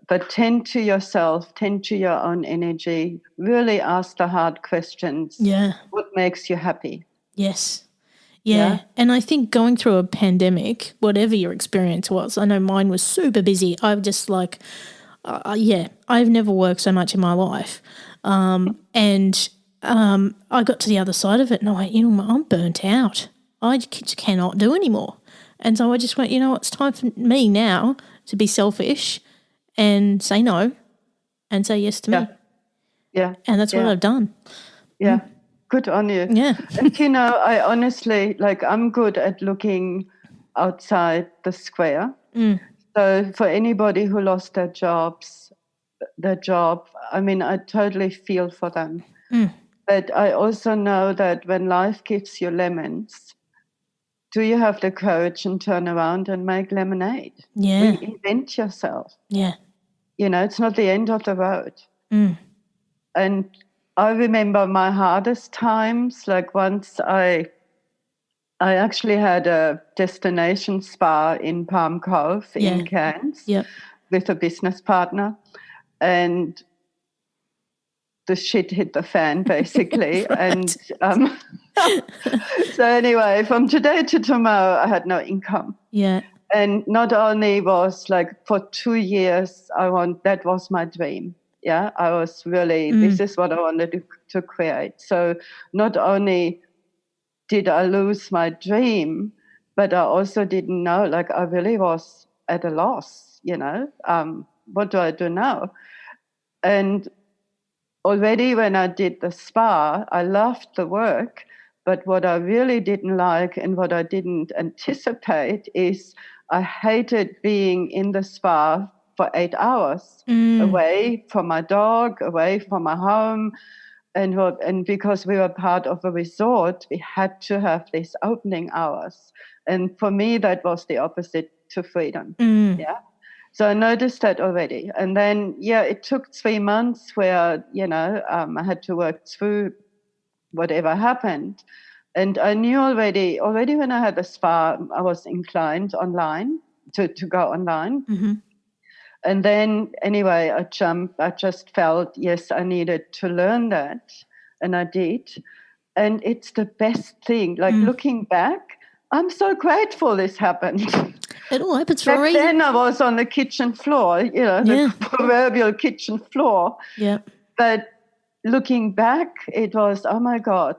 Speaker 3: But tend to yourself, tend to your own energy, really ask the hard questions.
Speaker 2: Yeah.
Speaker 3: What makes you happy?
Speaker 2: Yes. Yeah. And I think going through a pandemic, whatever your experience was, I know mine was super busy. I've just I've never worked so much in my life. And I got to the other side of it and I went, I'm burnt out. I just cannot do anymore. And so I just went, it's time for me now to be selfish and say no and say yes to me.
Speaker 3: Yeah.
Speaker 2: And that's what I've done.
Speaker 3: Yeah. Good on you.
Speaker 2: Yeah.
Speaker 3: And, I honestly, I'm good at looking outside the square. So for anybody who lost their job, I mean, I totally feel for them. But I also know that when life gives you lemons, do you have the courage and turn around and make lemonade?
Speaker 2: Yeah.
Speaker 3: Reinvent yourself.
Speaker 2: Yeah.
Speaker 3: It's not the end of the road. And I remember my hardest times, like once I actually had a destination spa in Palm Cove in Cairns with a business partner, and the shit hit the fan basically. And so anyway, from today to tomorrow, I had no income.
Speaker 2: Yeah.
Speaker 3: And not only was for 2 years, that was my dream. Yeah, I was really, this is what I wanted to create. So not only did I lose my dream, but I also didn't know, I really was at a loss, what do I do now? And already when I did the spa, I loved the work, but what I really didn't like and what I didn't anticipate is I hated being in the spa for 8 hours, away from my dog, away from my home. And because we were part of a resort, we had to have these opening hours. And for me, that was the opposite to freedom. Yeah. So I noticed that already. And then, it took 3 months where, I had to work through whatever happened. And I knew already when I had the spa, I was inclined online to go online. And then anyway, I just felt, yes, I needed to learn that. And I did. And it's the best thing. Like looking back, I'm so grateful this happened.
Speaker 2: It all happens for a
Speaker 3: Back
Speaker 2: reason.
Speaker 3: then I was on the kitchen floor, the proverbial kitchen floor.
Speaker 2: Yeah.
Speaker 3: But looking back, it was, oh my God,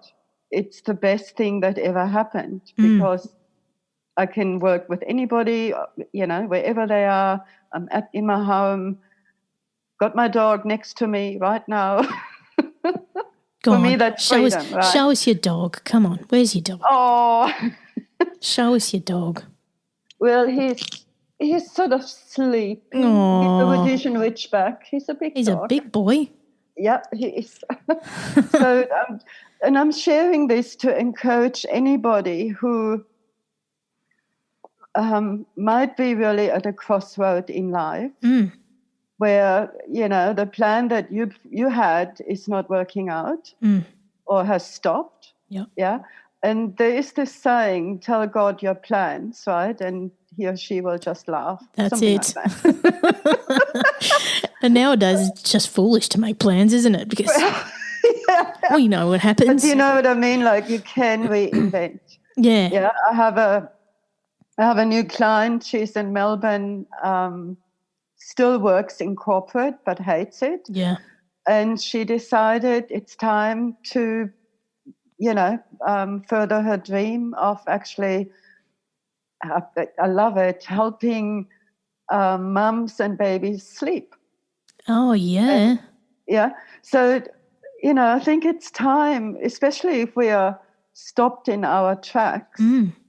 Speaker 3: it's the best thing that ever happened, because I can work with anybody, wherever they are. I'm in my home, got my dog next to me right now. For me, that's freedom, right?
Speaker 2: Show us your dog. Come on, where's your dog?
Speaker 3: Oh.
Speaker 2: Show us your dog.
Speaker 3: Well, he's sort of sleeping.
Speaker 2: Aww.
Speaker 3: He's a Rhodesian Ridgeback. He's a big dog.
Speaker 2: He's a big boy.
Speaker 3: Yeah, he is. So, and I'm sharing this to encourage anybody who might be really at a crossroad in life, where the plan that you had is not working out or has stopped. Yeah. And there is this saying, tell God your plans, right? And he or she will just laugh.
Speaker 2: That's
Speaker 3: Something
Speaker 2: it.
Speaker 3: like that.
Speaker 2: And nowadays it's just foolish to make plans, isn't it? Because we know what happens.
Speaker 3: But you know what I mean? Like, you can reinvent.
Speaker 2: Yeah.
Speaker 3: Yeah. I have a new client. She's in Melbourne, still works in corporate but hates it.
Speaker 2: Yeah. And
Speaker 3: she decided it's time to further her dream of actually, I love it, helping mums and babies sleep.
Speaker 2: Oh, yeah.
Speaker 3: So, I think it's time, especially if we are stopped in our tracks,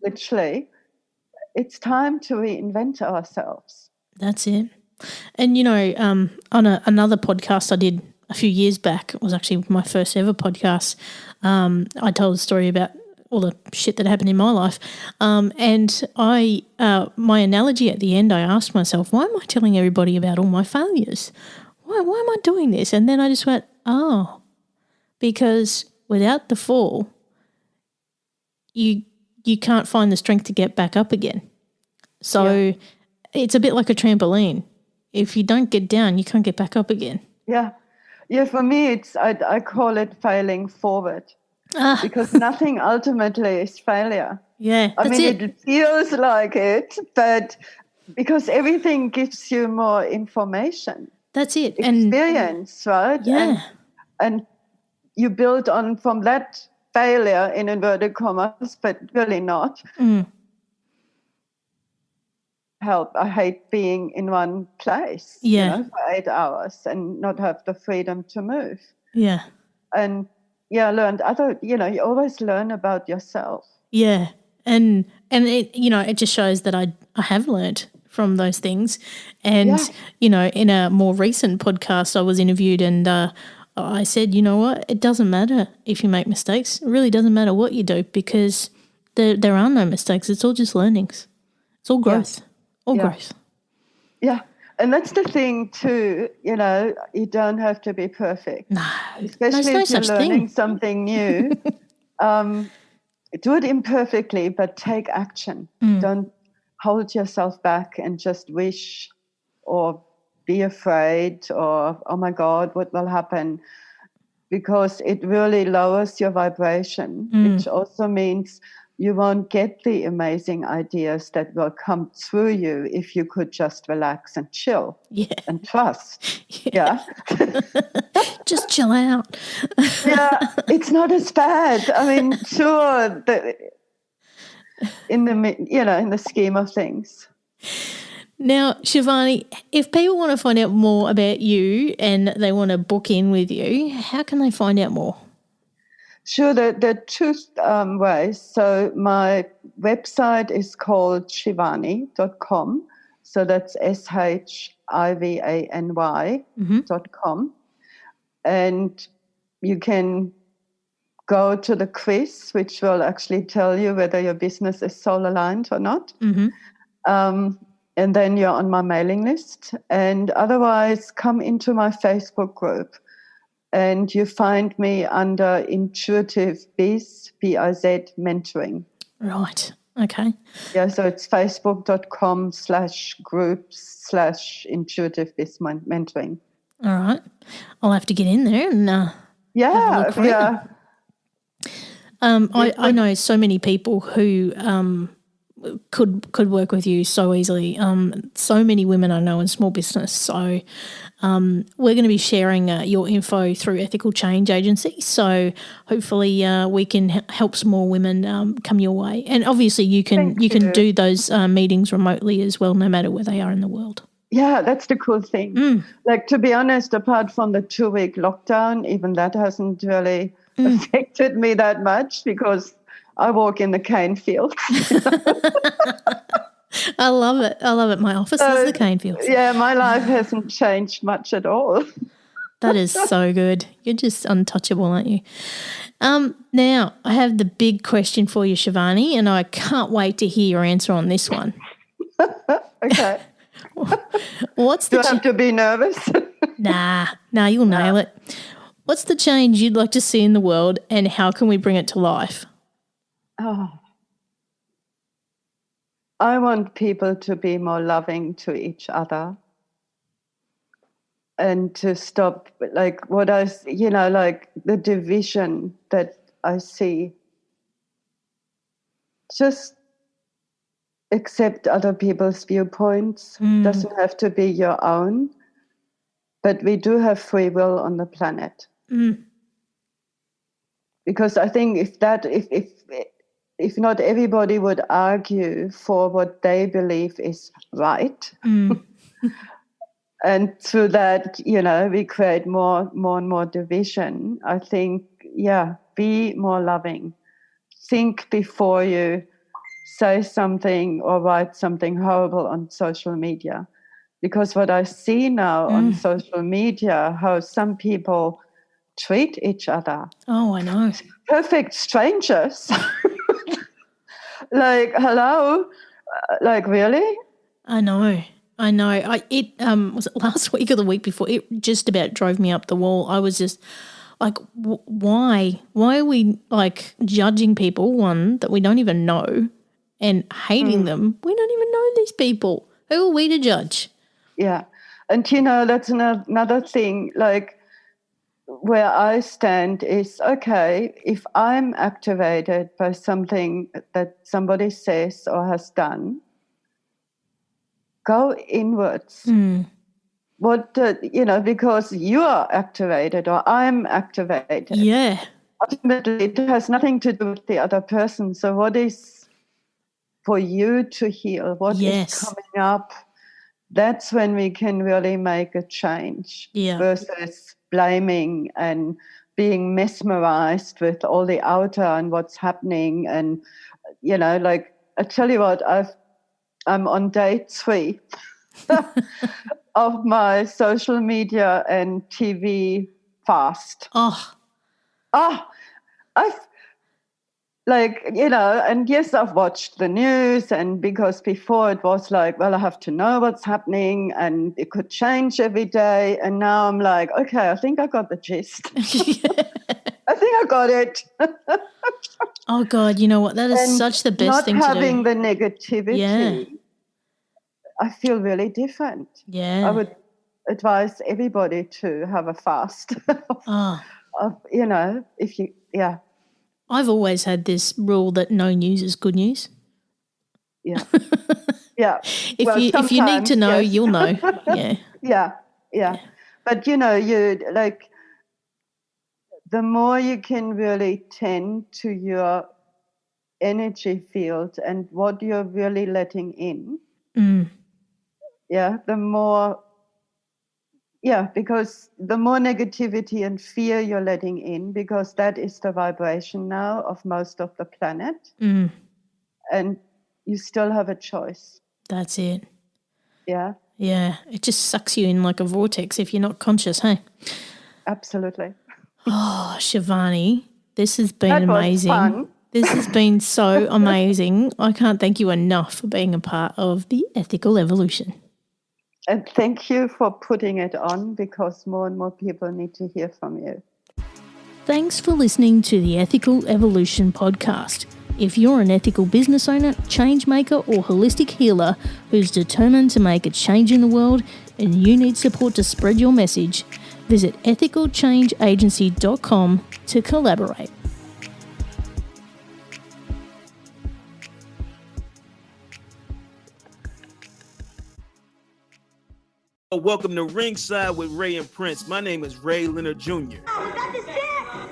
Speaker 3: literally, it's time to reinvent ourselves.
Speaker 2: That's it. And, on another podcast I did a few years back, it was actually my first ever podcast, I told a story about all the shit that happened in my life. And my analogy at the end, I asked myself, why am I telling everybody about all my failures? Why am I doing this? And then I just went, because without the fall, you can't find the strength to get back up again. So it's a bit like a trampoline. If you don't get down, you can't get back up again.
Speaker 3: Yeah. Yeah, for me, I call it failing forward, because nothing ultimately is failure.
Speaker 2: Yeah,
Speaker 3: I mean, it feels like it, but because everything gives you more information.
Speaker 2: That's it.
Speaker 3: Experience, right?
Speaker 2: Yeah.
Speaker 3: And you build on from that failure, in inverted commas, but really not. Help. I hate being in one place for 8 hours and not have the freedom to move.
Speaker 2: Yeah.
Speaker 3: And learned other, you always learn about yourself.
Speaker 2: Yeah. And it, it just shows that I have learned from those things. And, in a more recent podcast I was interviewed, and I said, you know what, it doesn't matter if you make mistakes. It really doesn't matter what you do, because there are no mistakes. It's all just learnings. It's all growth. Growth.
Speaker 3: Yeah. And that's the thing too, you don't have to be perfect.
Speaker 2: No.
Speaker 3: Especially if you're learning something new. Do it imperfectly, but take action. Don't hold yourself back and just wish or be afraid or, oh my God, what will happen? Because it really lowers your vibration, which also means you won't get the amazing ideas that will come through you if you could just relax and chill and trust. Yeah.
Speaker 2: Just chill out.
Speaker 3: It's not as bad. I mean, sure, in the scheme of things.
Speaker 2: Now, Shivany, if people want to find out more about you and they want to book in with you, how can they find out more?
Speaker 3: Sure, there are two ways. So my website is called Shivany.com. So that's SHIVANY.com. And you can go to the quiz, which will actually tell you whether your business is soul aligned or not. And then you're on my mailing list. And otherwise, come into my Facebook group. And you find me under Intuitive Biz, BIZ Mentoring.
Speaker 2: Right. Okay.
Speaker 3: Yeah, so it's facebook.com/groups/intuitive biz mentoring.
Speaker 2: All right. I'll have to get in there and have a look around.
Speaker 3: Yeah.
Speaker 2: I know so many people who could work with you so easily. So many women I know in small business. So we're going to be sharing your info through Ethical Change Agency. So hopefully we can help some more women come your way. And obviously you can do those meetings remotely as well, no matter where they are in the world.
Speaker 3: Yeah, that's the cool thing. Like, to be honest, apart from the 2-week lockdown, even that hasn't really affected me that much because I walk in the cane fields.
Speaker 2: I love it. My office is the cane fields.
Speaker 3: Yeah, my life hasn't changed much at all.
Speaker 2: That is so good. You're just untouchable, aren't you? Now, I have the big question for you, Shivany, and I can't wait to hear your answer on this one.
Speaker 3: Okay.
Speaker 2: Do
Speaker 3: I have to be nervous?
Speaker 2: Nah, you'll nail it. What's the change you'd like to see in the world, and how can we bring it to life?
Speaker 3: Oh, I want people to be more loving to each other and to stop, like, like the division that I see. Just accept other people's viewpoints. Doesn't have to be your own, but we do have free will on the planet. Because I think if not everybody would argue for what they believe is right, and through that, we create more and more division. I think, be more loving. Think before you say something or write something horrible on social media. Because what I see now on social media, how some people treat each other.
Speaker 2: Oh, I know.
Speaker 3: Perfect strangers. Like, hello? Like, really?
Speaker 2: I know. Was it last week or the week before? It just about drove me up the wall. I was just like, why? Why are we like judging people, one, that we don't even know, and hating them? We don't even know these people. Who are we to judge?
Speaker 3: Yeah. And, that's another thing, like, where I stand is, okay, if I'm activated by something that somebody says or has done, go inwards. Because you are activated or I'm activated.
Speaker 2: Yeah.
Speaker 3: Ultimately, it has nothing to do with the other person. So what is for you to heal? What is coming up? That's when we can really make a change versus blaming and being mesmerized with all the outer and what's happening. And, like, I tell you what, I'm on day 3 of my social media and TV fast. I've, like, and yes, I've watched the news, and because before it was like, well, I have to know what's happening and it could change every day. And now I'm like, okay, I think I got the gist. I think I got it.
Speaker 2: Oh, God, you know what? That is such the best thing to do. Not
Speaker 3: having the negativity, I feel really different.
Speaker 2: Yeah.
Speaker 3: I would advise everybody to have a fast. If you,
Speaker 2: I've always had this rule that no news is good news.
Speaker 3: Yeah. Yeah.
Speaker 2: If you need to know, you'll know. Yeah.
Speaker 3: Yeah. But, you like, the more you can really tend to your energy field and what you're really letting in, the more, because the more negativity and fear you're letting in, because that is the vibration now of most of the planet. And you still have a choice.
Speaker 2: That's it.
Speaker 3: Yeah.
Speaker 2: Yeah. It just sucks you in like a vortex if you're not conscious, hey?
Speaker 3: Absolutely.
Speaker 2: Oh, Shivany, this has been amazing.
Speaker 3: Was fun.
Speaker 2: This has been so amazing. I can't thank you enough for being a part of the Ethical Evolution.
Speaker 3: And thank you for putting it on, because more and more people need to hear from you.
Speaker 2: Thanks for listening to the Ethical Evolution podcast. If you're an ethical business owner, change maker, or holistic healer who's determined to make a change in the world and you need support to spread your message, visit ethicalchangeagency.com to collaborate.
Speaker 1: Welcome to Ringside with Ray and Prince. My name is Ray Leonard Jr.
Speaker 4: Oh, was that the set?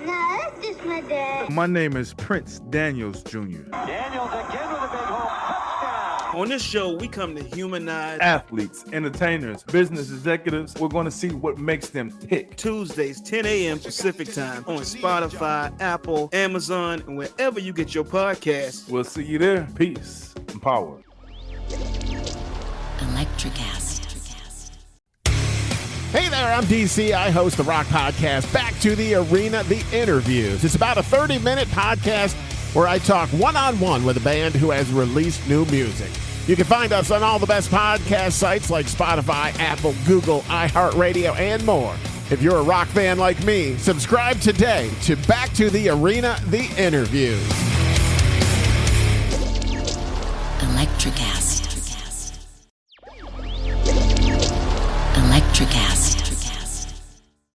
Speaker 4: No, that's just my dad.
Speaker 5: My name is Prince Daniels Jr.
Speaker 6: Daniels again with a big home touchdown.
Speaker 1: On this show, we come to humanize
Speaker 5: Athletes, entertainers, business executives. We're going to see what makes them tick.
Speaker 1: Tuesdays, 10 a.m. Pacific time on Spotify, Apple, Amazon, and wherever you get your podcasts.
Speaker 5: We'll see you there. Peace and power.
Speaker 7: Electric acid.
Speaker 8: Hey there, I'm DC. I host the rock podcast, Back to the Arena, The Interviews. It's about a 30-minute podcast where I talk one-on-one with a band who has released new music. You can find us on all the best podcast sites like Spotify, Apple, Google, iHeartRadio, and more. If you're a rock fan like me, subscribe today to Back to the Arena, The Interviews.
Speaker 7: Electric acid. Electric acid.